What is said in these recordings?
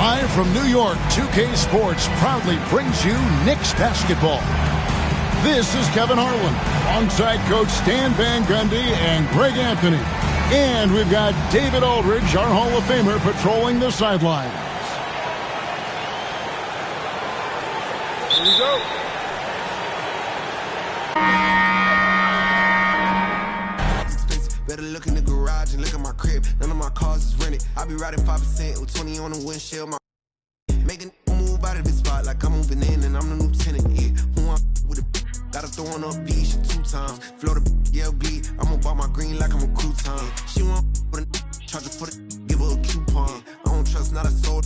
Live from New York, 2K Sports proudly brings you Knicks basketball. This is Kevin Harlan, alongside Coach Stan Van Gundy and Greg Anthony. And we've got David Aldridge, our Hall of Famer, patrolling the sidelines. Here we go. Better look in the garage and look at my crib. None of my cars is rented. I be riding 5% with 20 on the windshield. My making move out of this spot like I'm moving in and I'm the new tenant. Yeah, who I'm with a gotta throw on up B shit 2 times. Float a LB. I'ma buy my green like I'm a crouton. She want with a charger for the give her a coupon. I don't trust not a soul.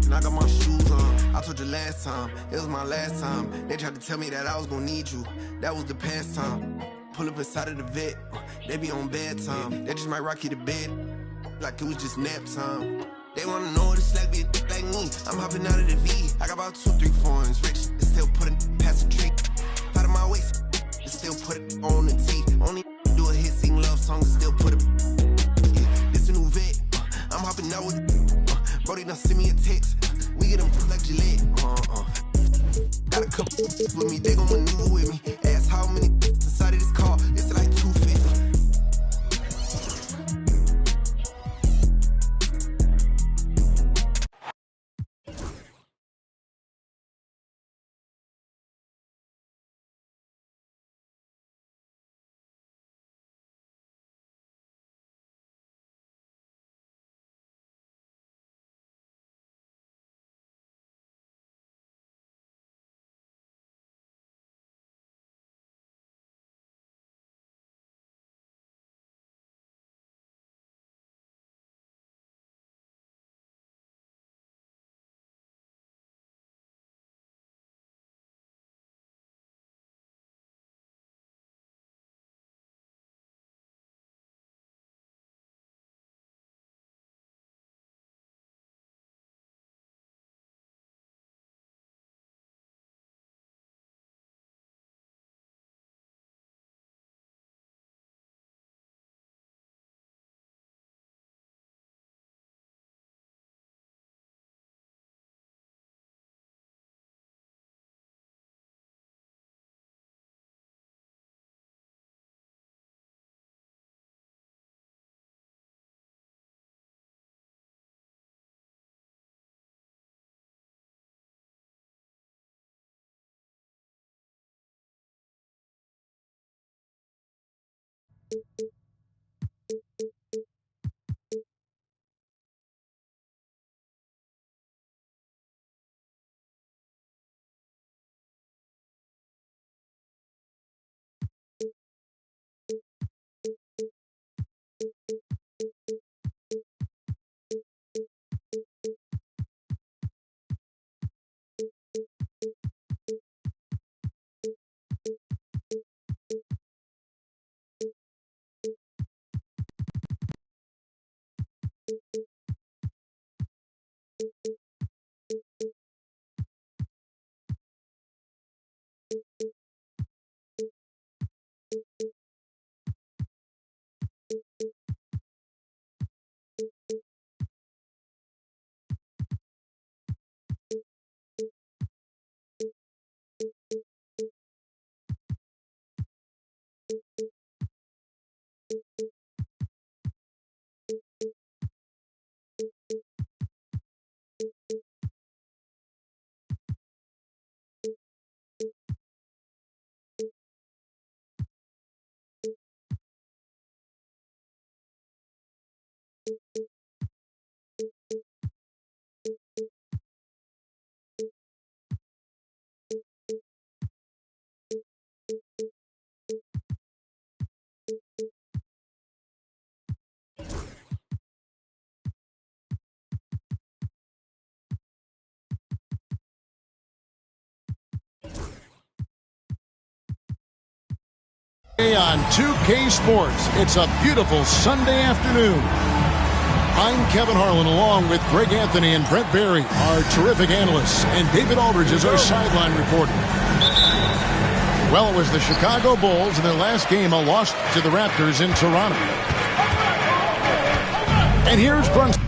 And I got my shoes on. I told you last time, it was my last time. They tried to tell me that I was gonna need you. That was the past time. Pull up inside of the vet, they be on bedtime. They just might rock you to bed, like it was just nap time. They wanna know what it's like, be a like me. I'm hopping out of the V, I got about 2, 3 foreigns. Rich, and still put it past the tree. Out of my waist, and still put it on the T. Only do a hit, sing love song, and still put it. Yeah, this a new vet, I'm hopping out with it. Brody done send me a text, we get them like Gillette. Got a couple with me, they gon' maneuver with me. Ask how many inside of this car, it's like 250. On 2K Sports, it's a beautiful Sunday afternoon. I'm Kevin Harlan along with Greg Anthony and Brent Barry, our terrific analysts, and David Aldridge is our sideline reporter. Well, it was the Chicago Bulls in their last game, a loss to the Raptors in Toronto. And here's Brunson.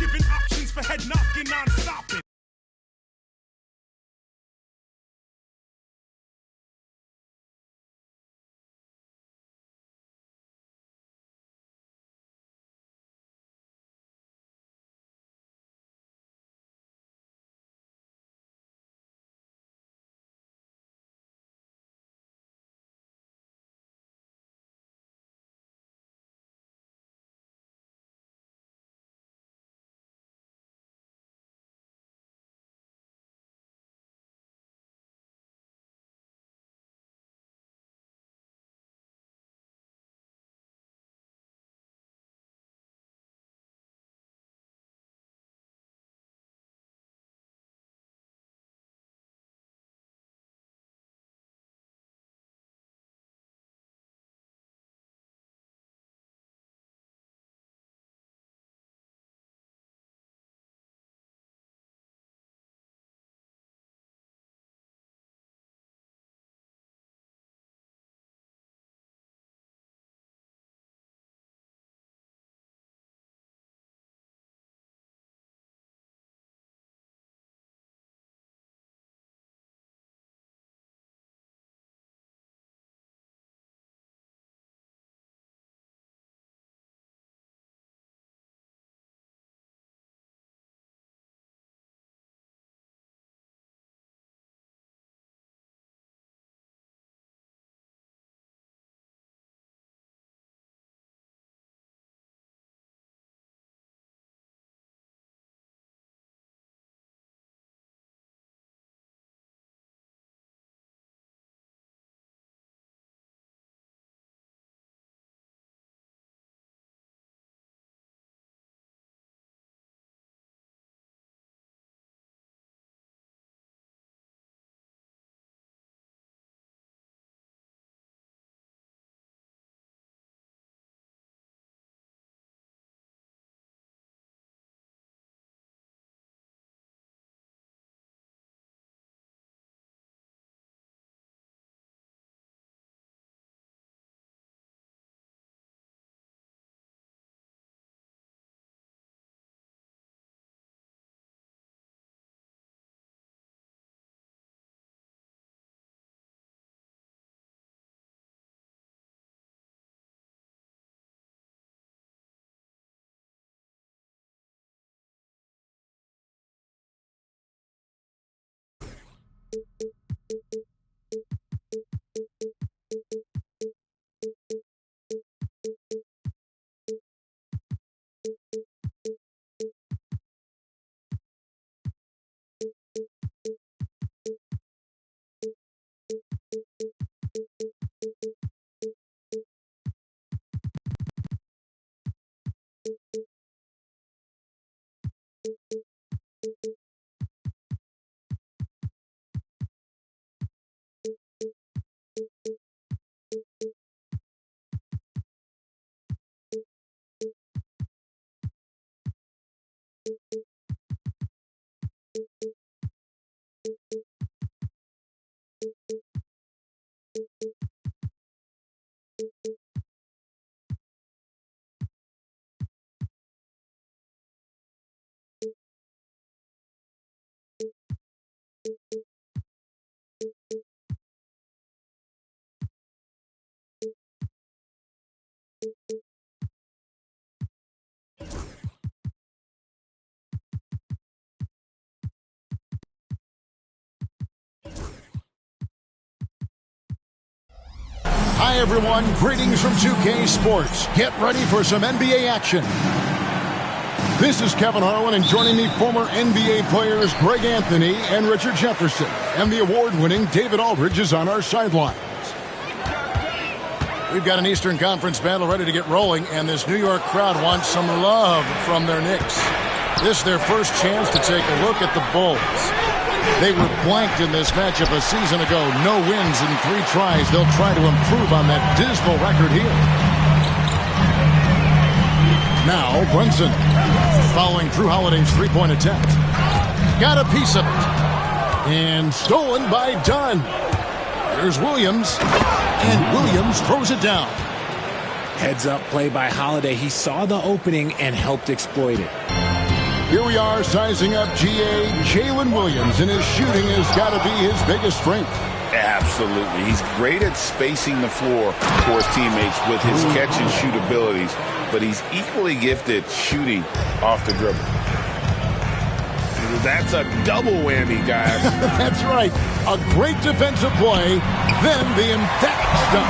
Giving options for head knocking, non-stopping. Hi, everyone. Greetings from 2K Sports. Get ready for some NBA action. This is Kevin Harlan, and joining me, former NBA players Greg Anthony and Richard Jefferson. And the award-winning David Aldridge is on our sidelines. We've got an Eastern Conference battle ready to get rolling, and this New York crowd wants some love from their Knicks. This is their first chance to take a look at the Bulls. They were blanked in this matchup a season ago. No wins in 3 tries. They'll try to improve on that dismal record here. Now, Brunson, following Drew Holiday's three-point attempt. Got a piece of it. And stolen by Dunn. Here's Williams. And Williams throws it down. Heads-up play by Holiday. He saw the opening and helped exploit it. Here we are sizing up GA Jalen Williams, and his shooting has got to be his biggest strength. Absolutely. He's great at spacing the floor for his teammates with his catch-and-shoot abilities, but he's equally gifted shooting off the dribble. That's a double whammy, guys. That's right. A great defensive play, then the emphatic stop.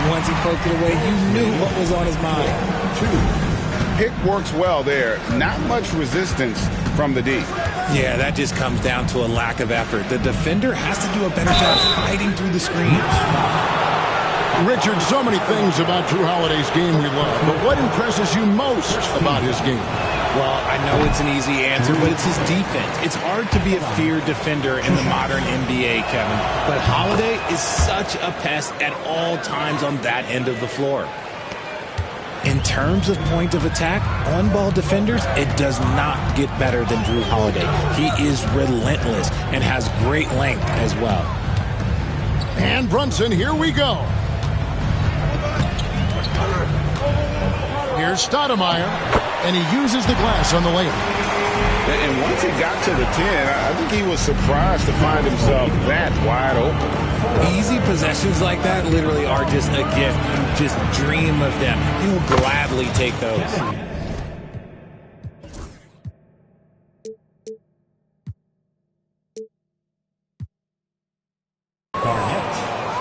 Once he poked it away, you knew what was on his mind. Pick works well there. Not much resistance from the D. Yeah, that just comes down to a lack of effort. The defender has to do a better job fighting through the screens. Richard, so many things about Drew Holiday's game we love, but what impresses you most about his game? Well, I know it's an easy answer, but it's his defense. It's hard to be a feared defender in the modern NBA, Kevin. But Holiday is such a pest at all times on that end of the floor. In terms of point of attack, on-ball defenders, it does not get better than Drew Holiday. He is relentless and has great length as well. And Brunson, here we go. Here's Stoudemire, and he uses the glass on the layup. And once he got to the 10, I think he was surprised to find himself that wide open. Easy possessions like that literally are just a gift. You just dream of them. He'll gladly take those.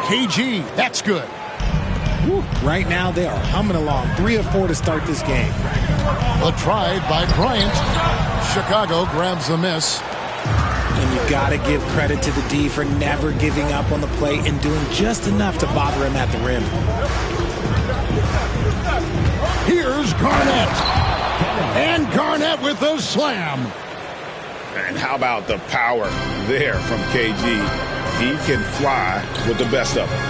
KG, that's good. Woo. Right now, they are humming along. 3 of 4 to start this game. A try by Bryant. Chicago grabs the miss. And you got to give credit to the D for never giving up on the play and doing just enough to bother him at the rim. Here's Garnett. And Garnett with the slam. And how about the power there from KG? He can fly with the best of them.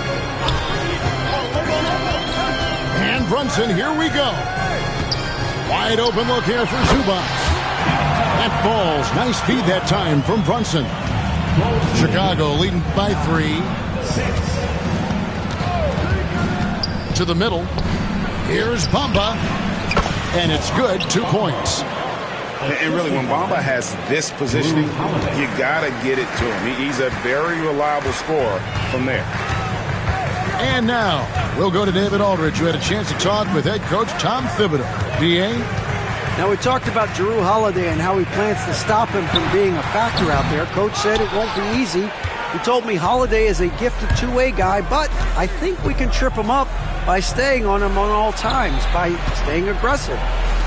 And Brunson, here we go. Wide open look here for Zubac. That falls. Nice feed that time from Brunson. Chicago leading by 3. To the middle. Here's Bamba. And it's good. 2 points. And really, when Bamba has this positioning, you got to get it to him. He's a very reliable scorer from there. And now, we'll go to David Aldridge, who had a chance to talk with head coach Tom Thibodeau. D.A.? Now, we talked about Drew Holiday and how he plans to stop him from being a factor out there. Coach said it won't be easy. He told me Holiday is a gifted two-way guy, but I think we can trip him up by staying on him on all times, by staying aggressive.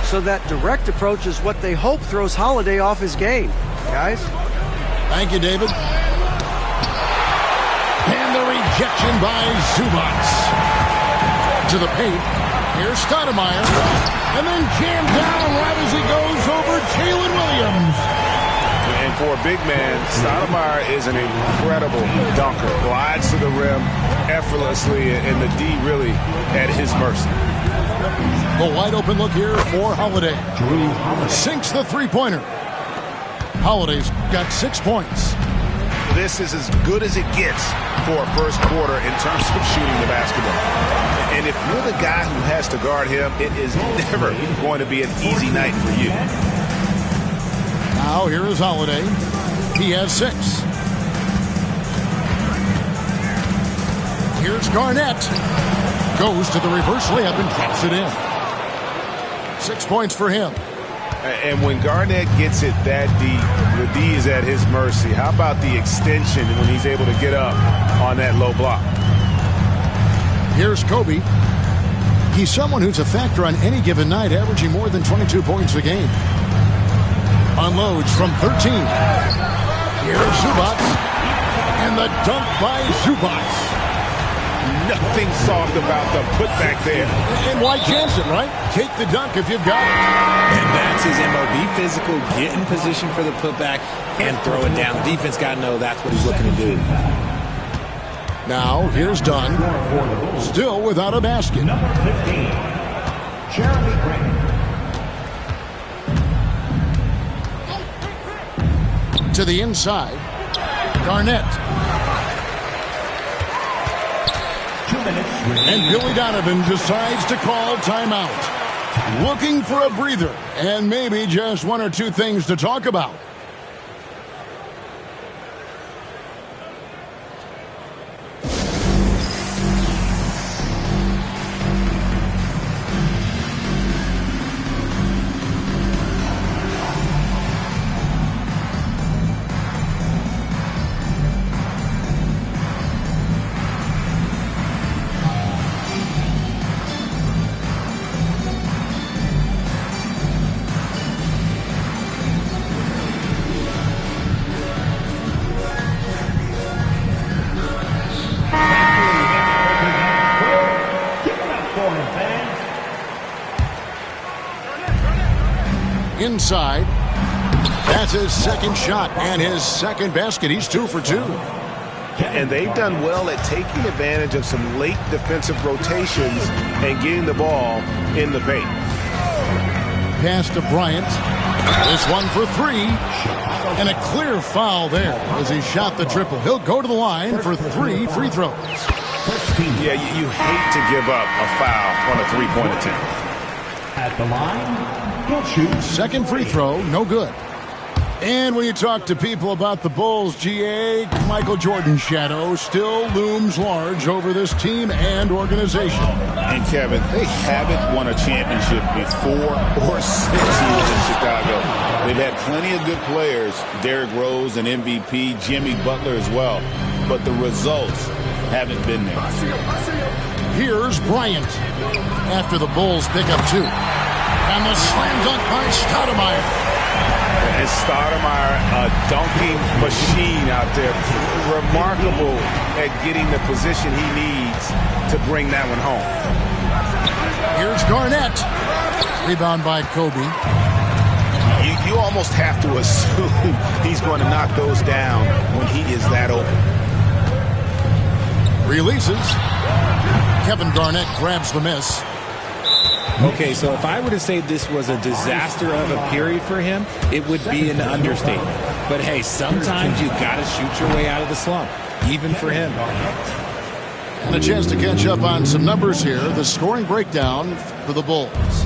So that direct approach is what they hope throws Holiday off his game. Guys? Thank you, David. And the rejection by Zubac. To the paint. Here's Stoudemire. And then jammed down right as he goes over Jalen Williams. And for a big man, Stoudemire is an incredible dunker. Glides to the rim effortlessly, and the D really at his mercy. The wide open look here for Holiday. Sinks the three-pointer. Holiday's got 6 points. This is as good as it gets for a first quarter in terms of shooting the basketball. And if you're the guy who has to guard him, it is never going to be an easy night for you. Now here is Holiday. He has 6. Here's Garnett. Goes to the reverse layup and drops it in. 6 points for him. And when Garnett gets it that deep, the D is at his mercy. How about the extension when he's able to get up on that low block? Here's Kobe. He's someone who's a factor on any given night, averaging more than 22 points a game. Unloads from 13. Here's Zubac. And the dunk by Zubac. Nothing soft about the putback there. And why chance it, right? Take the dunk if you've got it. And that's his MO. Be physical, get in position for the putback, and throw it down. The defense got to know that's what he's looking to do. Now, here's Dunn. Still without a basket. Number 15, Jeremy Grant. To the inside. Garnett. 2 minutes. And Billy Donovan decides to call timeout. Looking for a breather and maybe just one or two things to talk about. Inside. That's his second shot and his second basket. He's 2 for 2. And they've done well at taking advantage of some late defensive rotations and getting the ball in the paint. Pass to Bryant. This one for 3. And a clear foul there as he shot the triple. He'll go to the line for 3 free throws. Yeah, you hate to give up a foul on a three-point attempt. At the line, he'll shoot. Second free throw, no good. And when you talk to people about the Bulls, GA, Michael Jordan's shadow still looms large over this team and organization. And Kevin, they haven't won a championship before or since he was in Chicago. They've had plenty of good players, Derrick Rose and MVP, Jimmy Butler as well. But the results haven't been there. Here's Bryant after the Bulls pick up 2. And the slam dunk by Stoudemire. And Stoudemire, a dunking machine out there. Remarkable at getting the position he needs to bring that one home. Here's Garnett. Rebound by Kobe. You almost have to assume he's going to knock those down when he is that open. Releases. Kevin Garnett grabs the miss. Okay, so if I were to say this was a disaster of a period for him, it would be an understatement. But hey, sometimes you got to shoot your way out of the slump, even for him. And a chance to catch up on some numbers here. The scoring breakdown for the Bulls.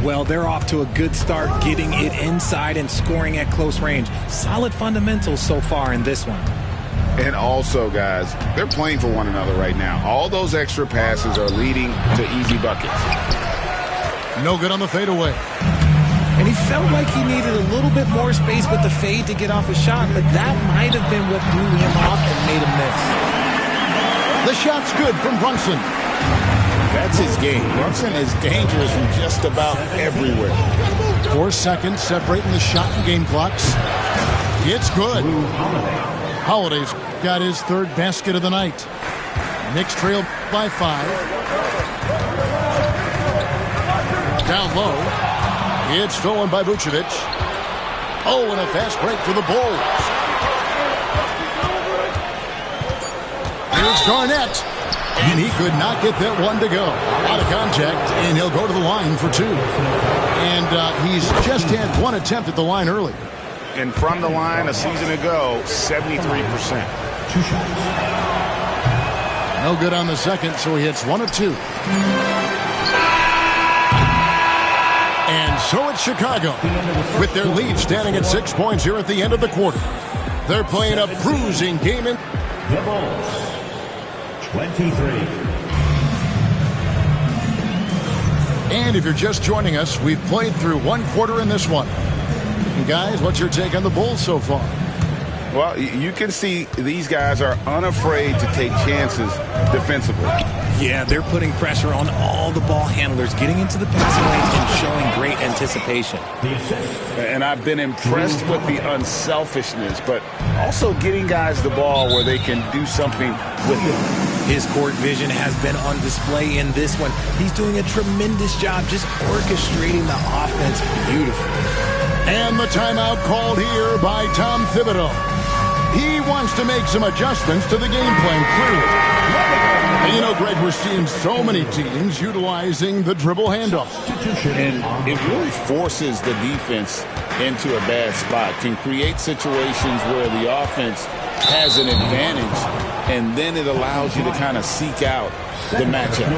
Well, they're off to a good start getting it inside and scoring at close range. Solid fundamentals so far in this one. And also, guys, they're playing for one another right now. All those extra passes are leading to easy buckets. No good on the fadeaway. And he felt like he needed a little bit more space with the fade to get off a shot, but that might have been what threw him off and made him miss. The shot's good from Brunson. That's his game. Brunson is dangerous from just about everywhere. 4 seconds separating the shot and game clocks. It's good. Holiday's got his 3rd basket of the night. Knicks trail by 5. Down low. It's stolen by Vucevic. Oh, and a fast break for the Bulls. Here's Garnett. And he could not get that one to go. Out of contact, and he'll go to the line for 2. And he's just had 1 attempt at the line earlier. And from the line a season ago, 73%. No good on the second, so he hits 1 of 2. And so it's Chicago, with their lead standing at 6 points here at the end of the quarter. They're playing a bruising game in The Bulls, 23. And if you're just joining us, we've played through one quarter in this one. And guys, what's your take on the Bulls so far? Well, you can see these guys are unafraid to take chances defensively. Yeah, they're putting pressure on all the ball handlers, getting into the passing lanes and showing great anticipation. And I've been impressed with the unselfishness, but also getting guys the ball where they can do something with it. His court vision has been on display in this one. He's doing a tremendous job just orchestrating the offense beautifully. And the timeout called here by Tom Thibodeau. He wants to make some adjustments to the game plan, clearly. And you know, Greg, we're seeing so many teams utilizing the dribble handoff. And it really forces the defense into a bad spot, can create situations where the offense has an advantage, and then it allows you to kind of seek out the matchup.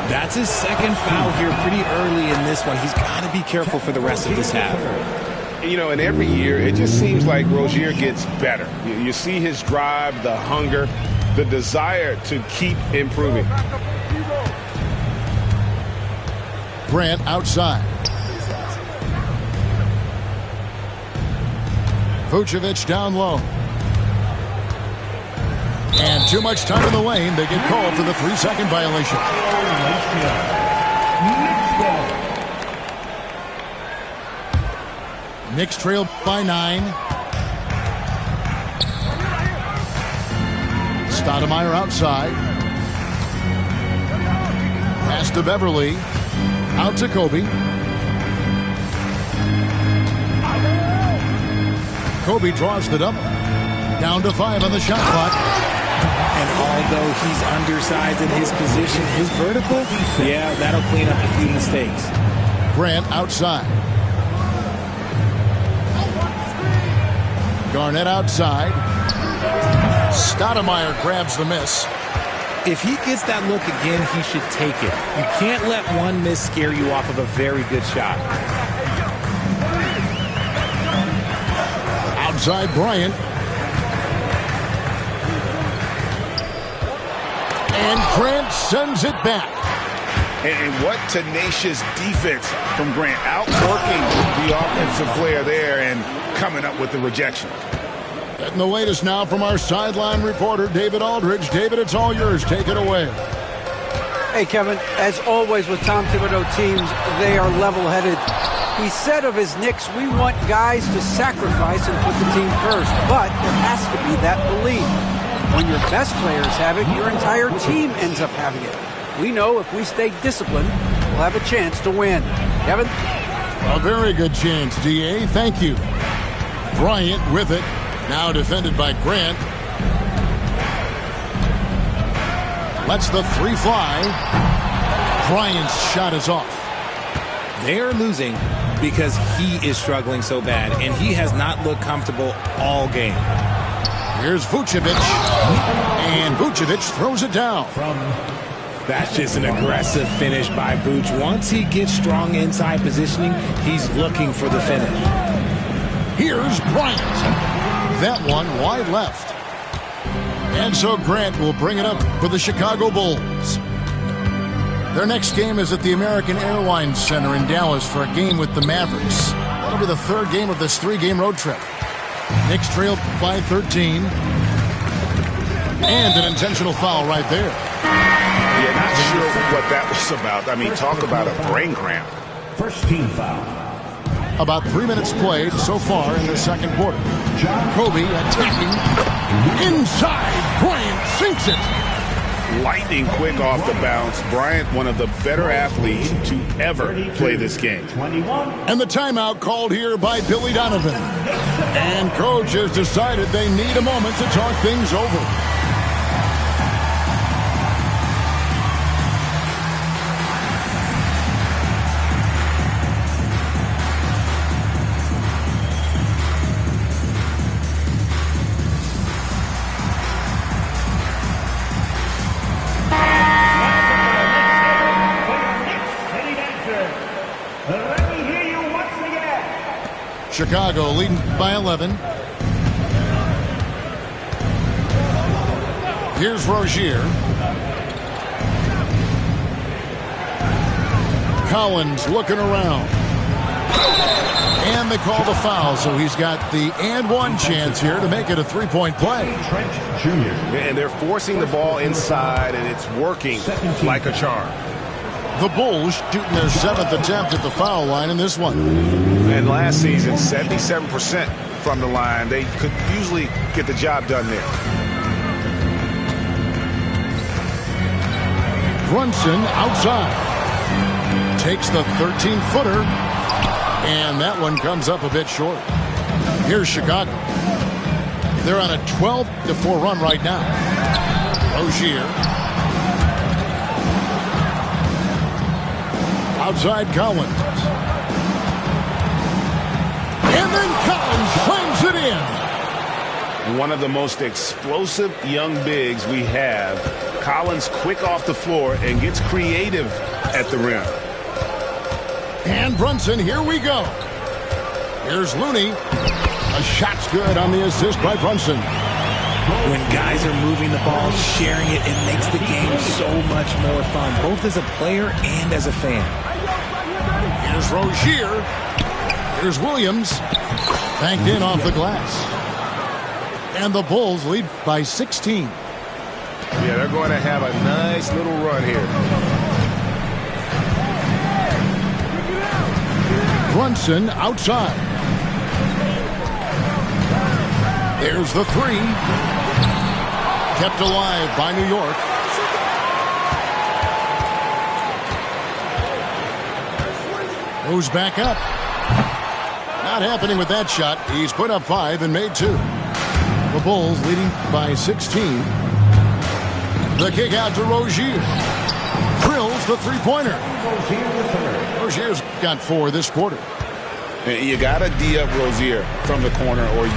That's his second foul here pretty early in this one. He's got to be careful for the rest of this half. You know, and every year it just seems like Rozier gets better. You see his drive, the hunger, the desire to keep improving. Grant outside. Vucevic down low. And too much time in the lane. They get called for the 3-second violation. Knicks trail by 9. Stoudemire outside. Pass to Beverly. Out to Kobe. Kobe draws the double. Down to 5 on the shot clock. And although he's undersized in his position, his vertical, yeah, that'll clean up a few mistakes. Grant outside. Garnett outside. Stoudemire grabs the miss. If he gets that look again, he should take it. You can't let one miss scare you off of a very good shot. Outside Bryant. And Grant sends it back. And what tenacious defense from Grant, outworking the offensive player there and coming up with the rejection. Getting the latest now from our sideline reporter, David Aldridge. David, it's all yours. Take it away. Hey, Kevin, as always with Tom Thibodeau teams, they are level-headed. He said of his Knicks, we want guys to sacrifice and put the team first, but there has to be that belief. When your best players have it, your entire team ends up having it. We know if we stay disciplined, we'll have a chance to win. Kevin? A very good chance, D.A. Thank you. Bryant with it. Now defended by Grant. Lets the 3 fly. Bryant's shot is off. They're losing because he is struggling so bad, and he has not looked comfortable all game. Here's Vucevic. And Vucevic throws it down. That's just an aggressive finish by Vooch. Once he gets strong inside positioning, he's looking for the finish. Here's Bryant. That one wide left. And so Grant will bring it up for the Chicago Bulls. Their next game is at the American Airlines Center in Dallas for a game with the Mavericks. That'll be the 3rd game of this 3-game road trip. Knicks trailed by 13. And an intentional foul right there. Yeah, not sure what that was about. I mean, talk about a brain cramp. First team foul. About 3 minutes played so far in the second quarter. Kobe attacking. Inside. Bryant sinks it. Lightning quick off the bounce. Bryant, one of the better athletes to ever play this game. And the timeout called here by Billy Donovan. And coach has decided they need a moment to talk things over. Chicago leading by 11. Here's Rozier. Collins looking around. And they call the foul, so he's got the and one chance here to make it a three-point play. Trent Jr. And they're forcing the ball inside, and it's working like a charm. The Bulls shooting their 7th attempt at the foul line in this one. And last season, 77% from the line. They could usually get the job done there. Brunson outside. Takes the 13-footer. And that one comes up a bit short. Here's Chicago. They're on a 12-4 run right now. Rozier. Outside Collins. And then Collins slams it in. One of the most explosive young bigs we have. Collins quick off the floor and gets creative at the rim. And Brunson, here we go. Here's Looney. A shot's good on the assist by Brunson. When guys are moving the ball, sharing it, it makes the game so much more fun, both as a player and as a fan. Here's Rozier. Here's Williams. Banked in off the glass. And the Bulls lead by 16. Yeah, they're going to have a nice little run here. Brunson outside. There's the three. Kept alive by New York. Goes back up. Not happening with that shot. He's put up 5 and made 2. The Bulls leading by 16. The kick out to Rozier. Drills the three-pointer. Rozier's got 4 this quarter. You got to D up Rozier from the corner or you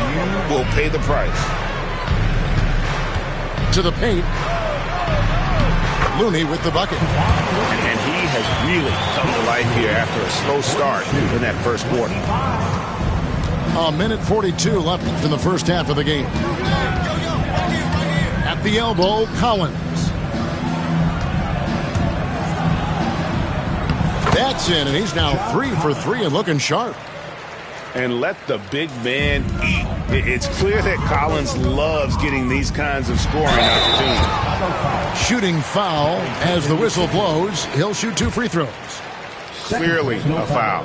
will pay the price. To the paint. Looney with the bucket. And he has really come to life here after a slow start in that first quarter. A minute 42 left in the first half of the game. At the elbow, Collins. That's in, and he's now 3 for 3 and looking sharp. And let the big man eat. It's clear that Collins loves getting these kinds of scoring opportunities. Shooting foul as the whistle blows. He'll shoot 2 free throws. Clearly a foul.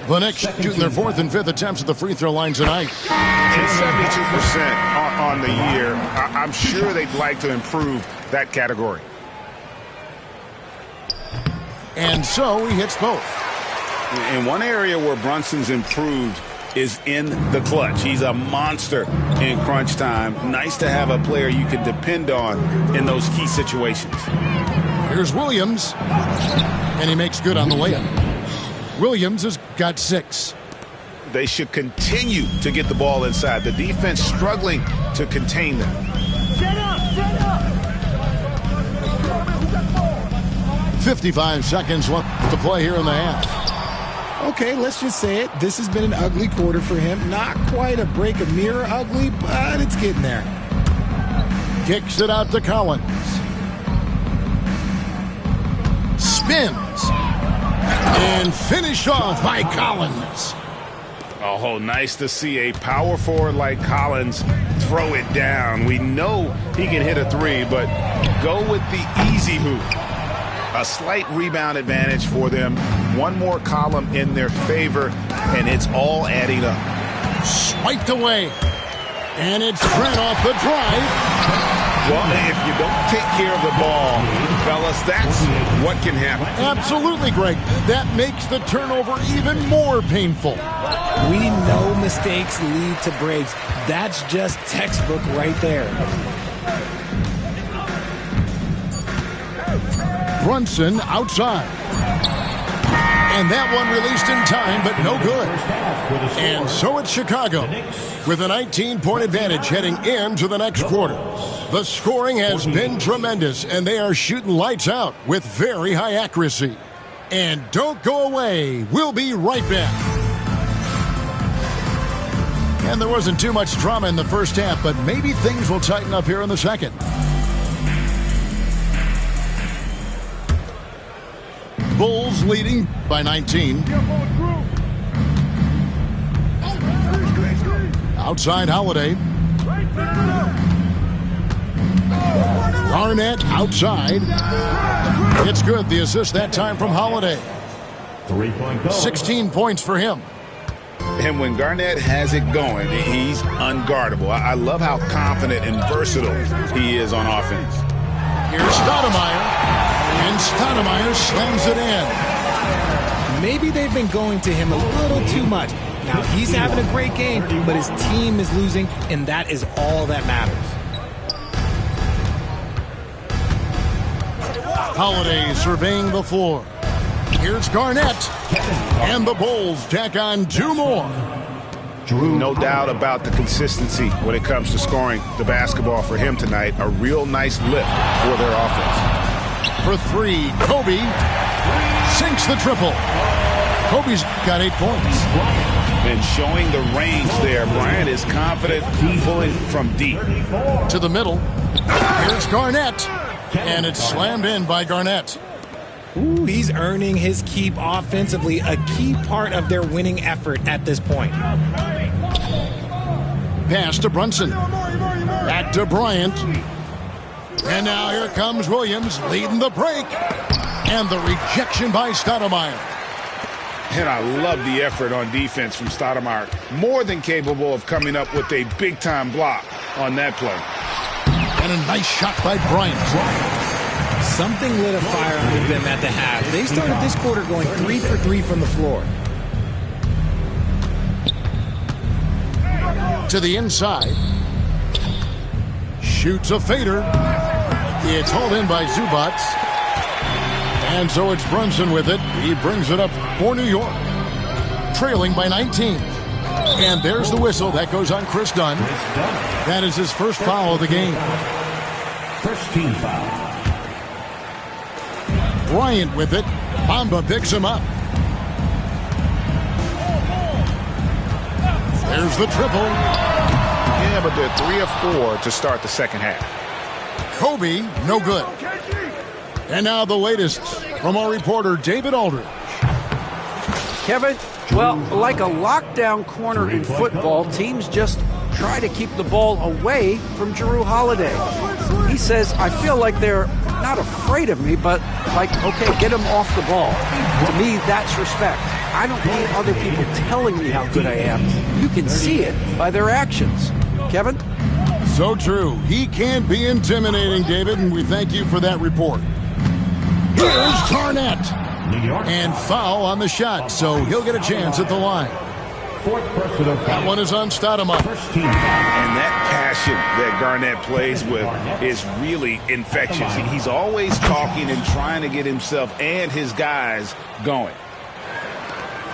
The Knicks shooting their 4th and 5th attempts at the free throw line tonight. And 72% on the year. I'm sure they'd like to improve that category. And so he hits both. In one area where Brunson's improved is in the clutch. He's a monster in crunch time. Nice to have a player you can depend on in those key situations. Here's Williams. And he makes good on the layup. Williams has got 6. They should continue to get the ball inside. The defense struggling to contain them. 55 seconds left to play here in the half. Okay, let's just say it. This has been an ugly quarter for him. Not quite a break a mirror ugly, but it's getting there. Kicks it out to Collins. Spins. And finished off by Collins. Oh, nice to see a power forward like Collins throw it down. We know he can hit a 3, but go with the easy hoop. A slight rebound advantage for them. One more column in their favor, and it's all adding up. Swiped away. And it's Trent off the drive. Well, if you don't take care of the ball, fellas, that's what can happen. Absolutely, Greg. That makes the turnover even more painful. We know mistakes lead to breaks. That's just textbook right there. Brunson outside. And that one released in time, but no good. And so it's Chicago with a 19-point advantage heading into the next quarter. The scoring has been tremendous, and they are shooting lights out with very high accuracy. And don't go away. We'll be right back. And there wasn't too much drama in the first half, but maybe things will tighten up here in the second. Bulls leading by 19. Outside Holiday. Garnett outside. It's good. The assist that time from Holiday. 3-point goal. 16 points for him. And when Garnett has it going, he's unguardable. I love how confident and versatile he is on offense. Here's Stoudemire. And Stoudemire slams it in. Maybe they've been going to him a little too much. Now, he's having a great game, but his team is losing, and that is all that matters. Holiday surveying the floor. Here's Garnett. And the Bulls tack on 2 more. No doubt about the consistency when it comes to scoring the basketball for him tonight. A real nice lift for their offense. For 3, Kobe sinks the triple. Kobe's got 8 points. And showing the range there, Bryant is confident pulling from deep. To the middle. Here's Garnett. And it's slammed in by Garnett. Ooh, he's earning his keep offensively, a key part of their winning effort at this point. Pass to Brunson. Back to Bryant. And now here comes Williams leading the break. And the rejection by Stoudemire. And I love the effort on defense from Stoudemire. More than capable of coming up with a big-time block on that play. And a nice shot by Bryant. Something lit a fire under them at the half. They started this quarter going 3 for 3 from the floor. To the inside. Shoots a fader. It's hauled in by Zubac. And so it's Brunson with it. He brings it up for New York. Trailing by 19. And there's the whistle. That goes on Chris Dunn. That is his first foul of the game. First team foul. Bryant with it. Bamba picks him up. There's the triple. Yeah, but they're 3 of 4 to start the second half. Kobe, no good. And now the latest from our reporter, David Aldridge. Kevin, well, like a lockdown corner in football, teams just try to keep the ball away from Jrue Holiday. He says, I feel like they're not afraid of me, but like, okay, get him off the ball. To me, that's respect. I don't need other people telling me how good I am. You can see it by their actions. Kevin? So true. He can be intimidating, David, and we thank you for that report. Here's Garnett. And foul on the shot, so he'll get a chance at the line. That one is on Stoudemire. And that passion that Garnett plays with is really infectious. He's always talking and trying to get himself and his guys going.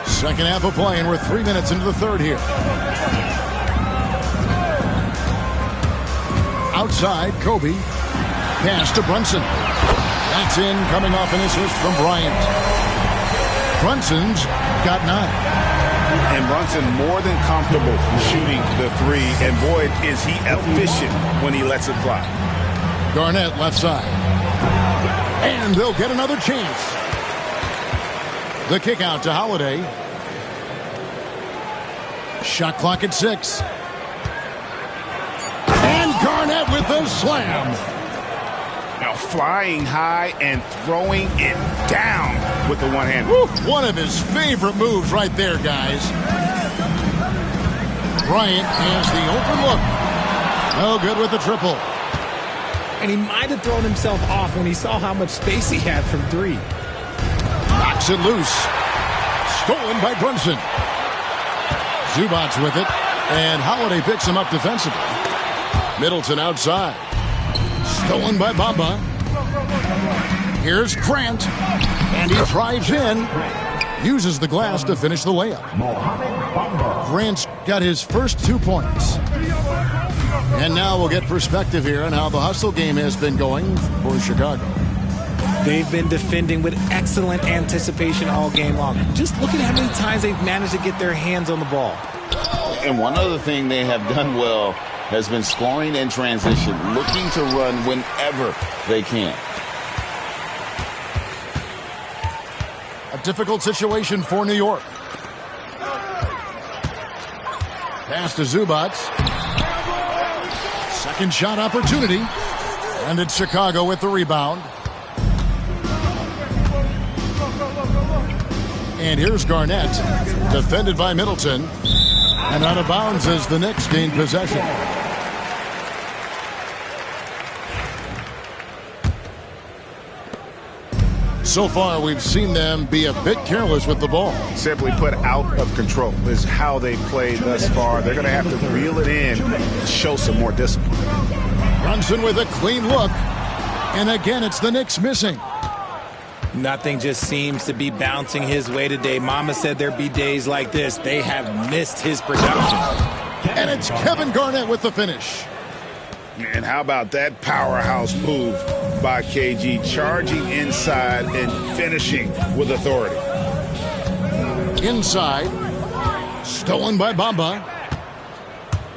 Second half of play, and we're 3 minutes into the third here. Outside, Kobe. Pass to Brunson. That's in, coming off an assist from Bryant. Brunson's got 9. And Brunson more than comfortable shooting the 3. And boy, is he efficient when he lets it fly. Garnett left side. And they'll get another chance. The kick out to Holiday. Shot clock at 6. And Garnett with the slam. Now flying high and throwing it down with the one hand. One of his favorite moves right there, guys. Bryant has the open look. No good with the triple. And he might have thrown himself off when he saw how much space he had from 3. Knocks it loose. Stolen by Brunson. Zubac with it. And Holiday picks him up defensively. Middleton outside. Stolen by Bamba. Here's Grant. And he drives in. Uses the glass to finish the layup. Grant's got his first 2 points. And now we'll get perspective here on how the hustle game has been going for Chicago. They've been defending with excellent anticipation all game long. Just look at how many times they've managed to get their hands on the ball. And one other thing they have done well has been scoring in transition, looking to run whenever they can. A difficult situation for New York. Pass to Zubats. Second shot opportunity. And it's Chicago with the rebound. And here's Garnett. Defended by Middleton. And out of bounds as the Knicks gain possession. So far, we've seen them be a bit careless with the ball. Simply put, out of control is how they played thus far. They're going to have to reel it in and show some more discipline. Brunson with a clean look. And again, it's the Knicks missing. Nothing just seems to be bouncing his way today. Mama said there'd be days like this. They have missed his production. And it's Kevin Garnett with the finish. And how about that powerhouse move by KG, charging inside and finishing with authority. Inside, stolen by Bamba.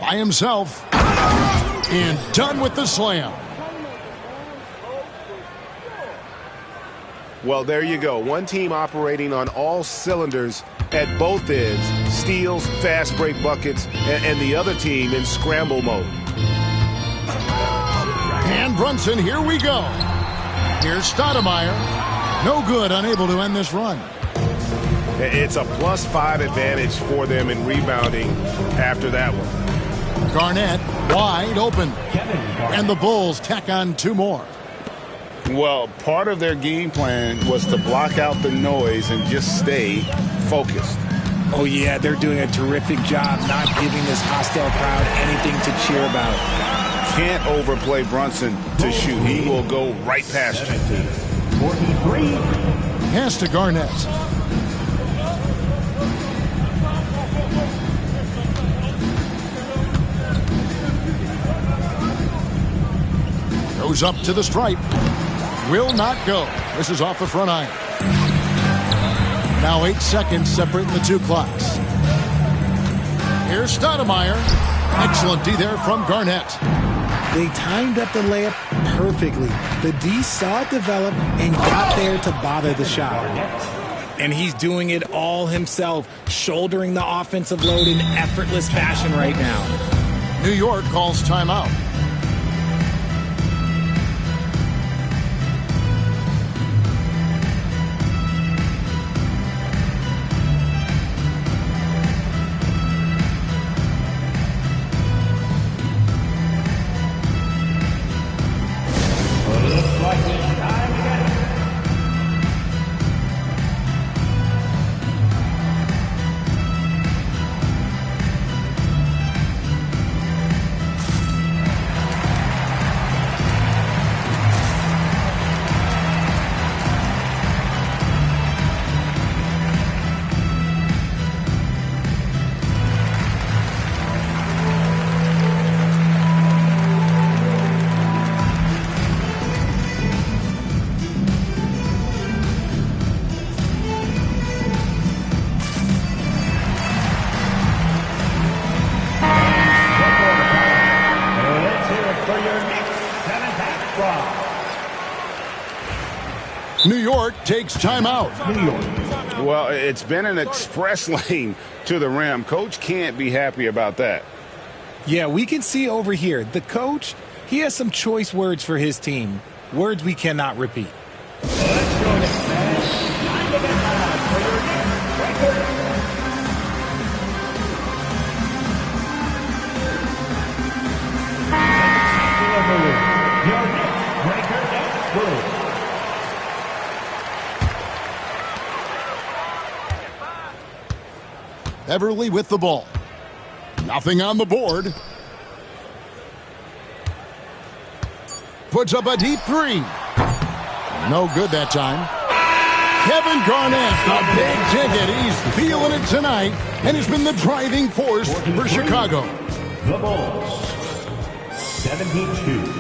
By himself. And done with the slam. Well, there you go. One team operating on all cylinders at both ends. Steals, fast break buckets, and the other team in scramble mode. And Brunson, here we go. Here's Stoudemire. No good, unable to end this run. It's a +5 advantage for them in rebounding after that one. Garnett wide open. And the Bulls tack on 2 more. Well, part of their game plan was to block out the noise and just stay focused. Oh, yeah, they're doing a terrific job not giving this hostile crowd anything to cheer about. Can't overplay Brunson to shoot. He will go right past you. 43. Pass to Garnett. Goes up to the stripe. Will not go. This is off the front iron. Now 8 seconds separating the 2 clocks. Here's Stoudemire. Excellent D there from Garnett. They timed up the layup perfectly. The D saw it develop and got there to bother the shot. And he's doing it all himself, shouldering the offensive load in effortless fashion right now. New York calls timeout. New York takes timeout. Well, it's been an express lane to the rim. Coach can't be happy about that. Yeah, we can see over here. The coach, he has some choice words for his team. Words we cannot repeat. Beverly with the ball. Nothing on the board. Puts up a deep 3. No good that time. Kevin Garnett, a big ticket. He's feeling it tonight, and has been the driving force for Chicago. The Bulls, 72.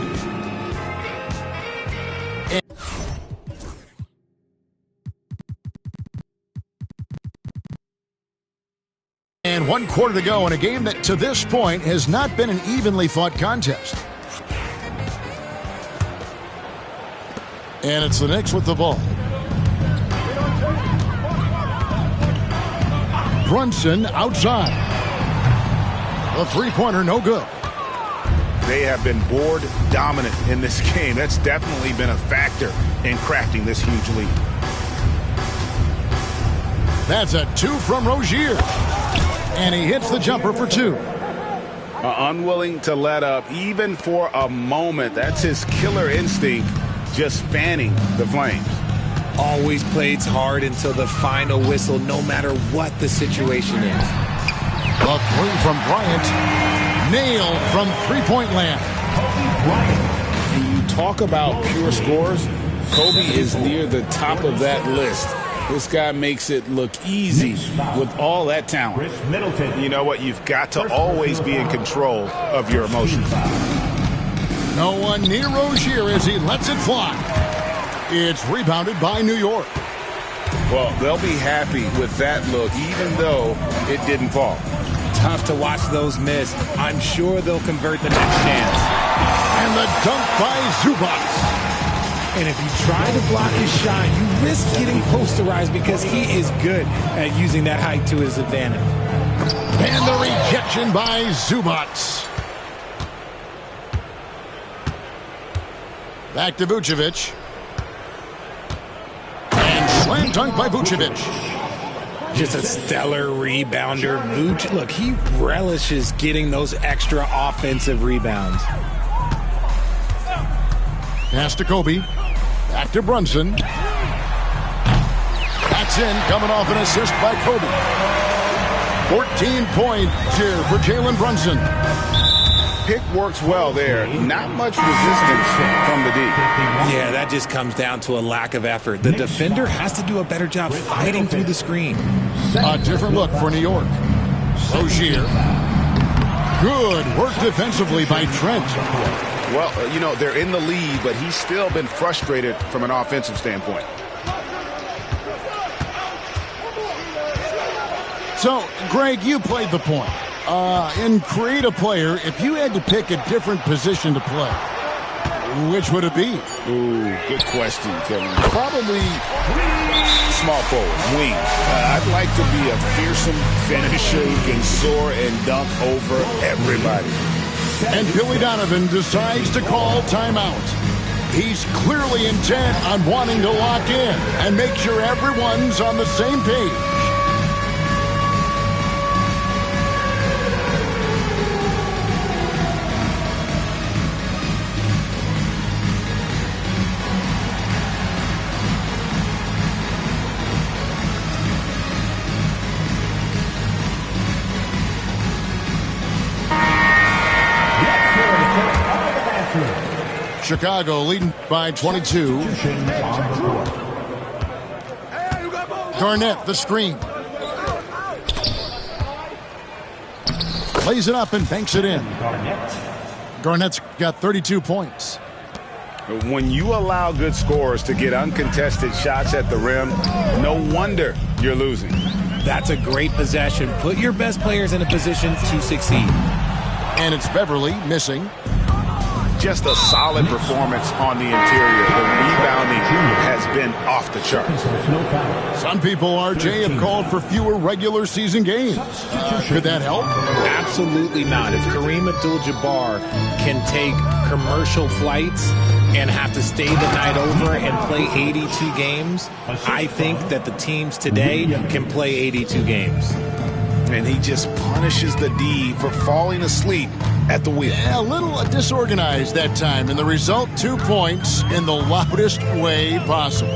And 1 quarter to go in a game that to this point has not been an evenly fought contest. And it's the Knicks with the ball. Brunson outside. The three-pointer no good. They have been board dominant in this game. That's definitely been a factor in crafting this huge lead. That's a 2 from Rozier. And he hits the jumper for 2. Unwilling to let up even for a moment. That's his killer instinct, just fanning the flames. Always plays hard until the final whistle, no matter what the situation is. A 3 from Bryant. Nailed from three-point land. When you talk about pure scores, Kobe is near the top of that list. This guy makes it look easy with all that talent. You know what? You've got to always be in control of your emotions. No one near Rozier as he lets it fly. It's rebounded by New York. Well, they'll be happy with that look, even though it didn't fall. Tough to watch those miss. I'm sure they'll convert the next chance. And the dunk by Zubac. And if you try to block his shot, you risk getting posterized because he is good at using that height to his advantage. And the rejection by Zubac. Back to Vucevic. And slam dunk by Vucevic. Just a stellar rebounder. Vuce, look, he relishes getting those extra offensive rebounds. Pass to Kobe. Back to Brunson. That's in, coming off an assist by Kobe. 14 points here for Jalen Brunson. Pick works well there. Not much resistance from the D. Yeah, that just comes down to a lack of effort. The defender has to do a better job fighting through the screen. A different look for New York. Rozier. Good work defensively by Trent. Well, you know, they're in the lead, but he's still been frustrated from an offensive standpoint. So, Greg, you played the point. In Create a Player, if you had to pick a different position to play, which would it be? Ooh, good question, Kevin. Probably small forward, wing. I'd like to be a fearsome finisher who can soar and dunk over everybody. And Billy Donovan decides to call timeout. He's clearly intent on wanting to lock in and make sure everyone's on the same page. Chicago leading by 22. Garnett, the screen. Lays it up and banks it in. Garnett's got 32 points. When you allow good scorers to get uncontested shots at the rim, no wonder you're losing. That's a great possession. Put your best players in a position to succeed. And it's Beverly missing. Just a solid performance on the interior. The rebounding has been off the charts. Some people, RJ, have called for fewer regular season games. Could that help? Absolutely not. If Kareem Abdul-Jabbar can take commercial flights and have to stay the night over and play 82 games, I think that the teams today can play 82 games. And he just punishes the D for falling asleep at the wheel. Yeah, a little disorganized that time, and the result, 2 points in the loudest way possible.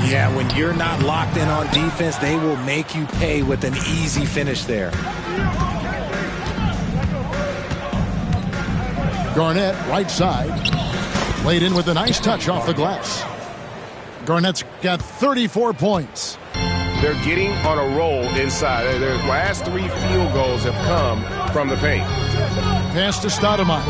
Yeah, when you're not locked in on defense, they will make you pay with an easy finish there. Garnett, right side. Laid in with a nice touch off the glass. Garnett's got 34 points. They're getting on a roll inside. Their last 3 field goals have come from the paint. Pass to Stoudemire.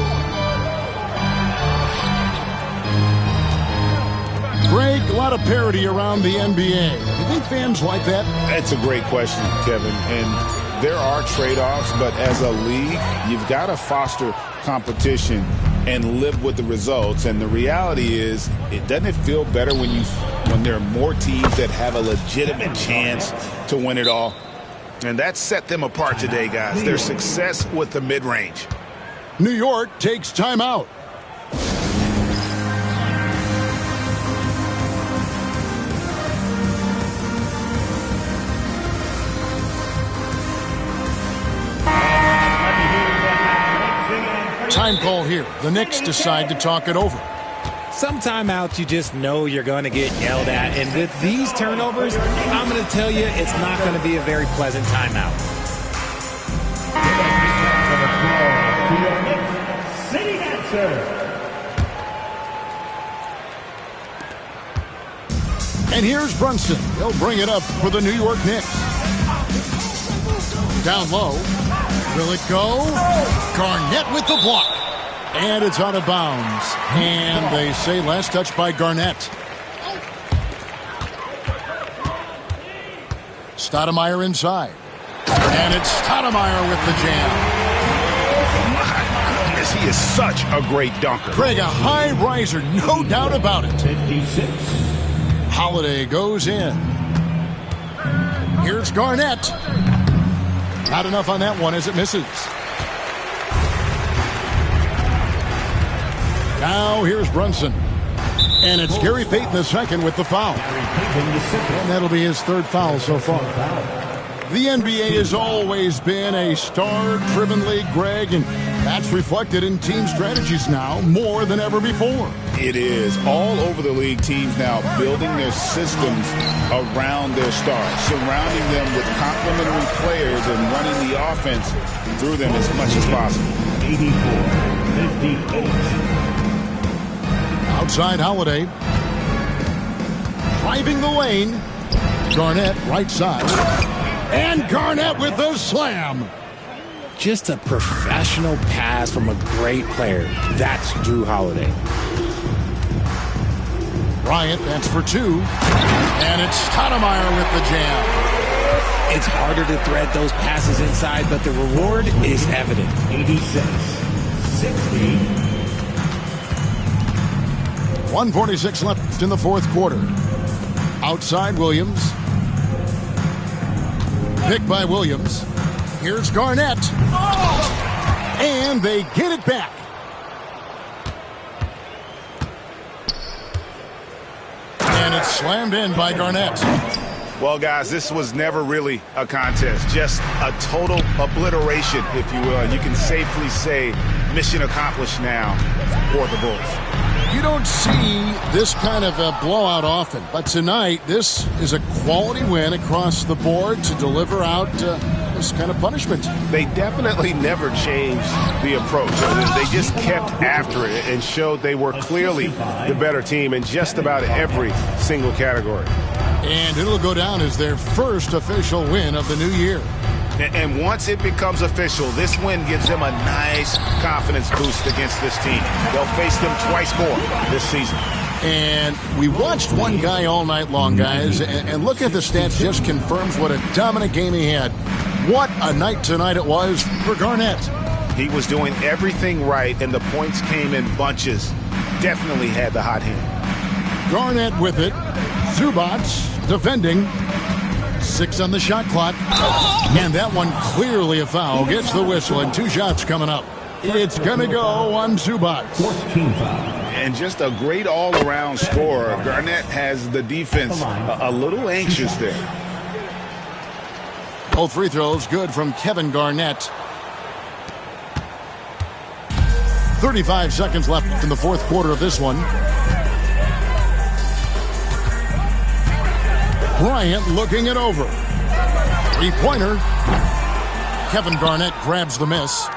Greg, a lot of parity around the NBA. You think fans like that? That's a great question, Kevin. And there are trade-offs, but as a league, you've got to foster competition and live with the results. And the reality is, doesn't it feel better when there are more teams that have a legitimate chance to win it all? And that set them apart today, guys. Their success with the mid-range. New York takes timeout. Time call here. The Knicks decide to talk it over. Some timeouts you just know you're going to get yelled at. And with these turnovers, I'm going to tell you it's not going to be a very pleasant timeout. City answer. And here's Brunson. He'll bring it up for the New York Knicks. Down low. Will it go? Garnett with the block. And it's out of bounds. And they say last touch by Garnett. Stoudemire inside. And it's Stoudemire with the jam. My goodness, he is such a great dunker. Greg, a high riser, no doubt about it. 56. Holiday goes in. Here's Garnett. Not enough on that one as it misses. Now here's Brunson. And it's Gary Payton II with the foul. And that'll be his third foul so far. The NBA has always been a star-driven league, Greg, and that's reflected in team strategies now more than ever before. It is. All over the league, teams now building their systems around their stars, surrounding them with complementary players and running the offense through them as much as possible. 84-58. Outside Holiday. Driving the lane. Garnett right side. And Garnett with the slam. Just a professional pass from a great player. That's Drew Holiday. Bryant, that's for two. And it's Stoudemire with the jam. It's harder to thread those passes inside, but the reward is evident. 86-60. 1:46 left in the fourth quarter. Outside Williams. Picked by Williams. Here's Garnett. And they get it back. And it's slammed in by Garnett. Well, guys, this was never really a contest. Just a total obliteration, if you will. And you can safely say mission accomplished now for the Bulls. You don't see this kind of a blowout often, but tonight this is a quality win across the board to deliver out this kind of punishment. They definitely never changed the approach. They just kept after it and showed they were clearly the better team in just about every single category. And it'll go down as their first official win of the new year. And once it becomes official, this win gives them a nice confidence boost against this team. They'll face them twice more this season. And we watched one guy all night long, guys, and look at the stats, just confirms what a dominant game he had. What a night tonight it was for Garnett. He was doing everything right, and the points came in bunches. Definitely had the hot hand. Garnett with it. Zubac defending. 6 on the shot clock. And that one clearly a foul. Gets the whistle, and 2 shots coming up. It's going to go on Zubac. 14 foul. And just a great all-around scorer. Garnett has the defense a little anxious there. Both free throws good from Kevin Garnett. 35 seconds left in the fourth quarter of this one. Bryant looking it over. Three-pointer. Kevin Garnett grabs the miss.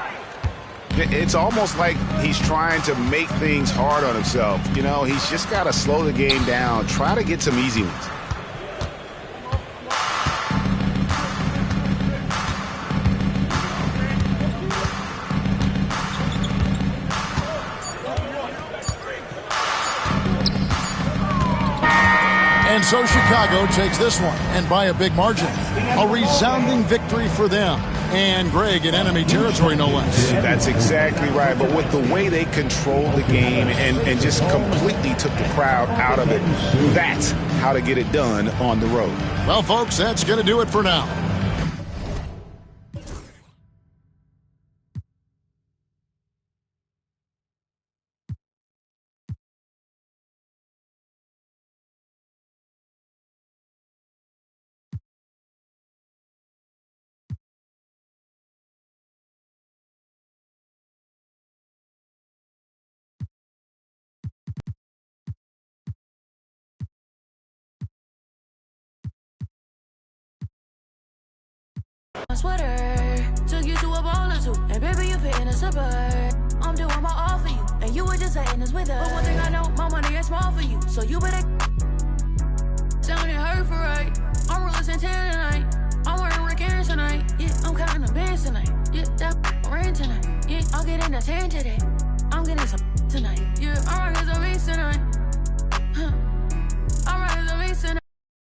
It's almost like he's trying to make things hard on himself. You know, he's just got to slow the game down. Try to get some easy ones. And so Chicago takes this one, and by a big margin. A resounding victory for them. And Greg in enemy territory, no less. That's exactly right. But with the way they controlled the game and just completely took the crowd out of it, that's how to get it done on the road. Well, folks, that's going to do it for now. sweater. Took you to a ball or two, and baby, you fit in a zipper. I'm doing my all for you, and you were just letting us with us. But one thing I know, my money is small for you, so you better sounding hurt for right. I'm rolling Santana tonight. I'm wearing Rick Aaron tonight. Yeah, I'm counting the bands tonight. Yeah, that rain tonight. Yeah, I'll get in the tan today. I'm getting some tonight. Yeah, I'm rocking some beats tonight. Huh.